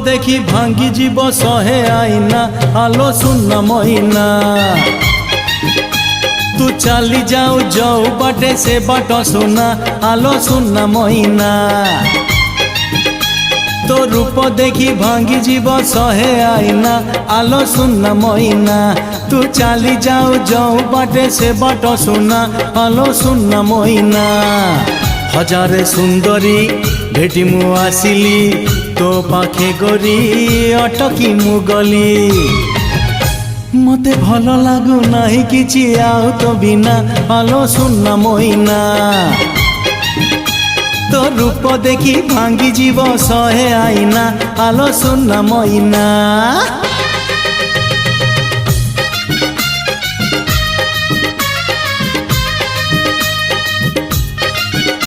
देखी भांगी जीव सहे आईना आलो सुन महीना तू चली जाऊ जाऊ बाटे से बाट सुना आलो सुन महीना तो रूप देखी भांगी जीव सहे आईना आलो सुन महीना तू चली जाऊ जाऊ बाटे से बाट सुना आलो सुन महीना हजारे सुंदरी भेटी मु आसिली तो पाखे गोरी अटकी मु गली मते भल लागू नहीं किछि आउ तो बिना आलो सुन महीना तो रूप देखी भांगी जीव सहे आईना आलो सुन महीना।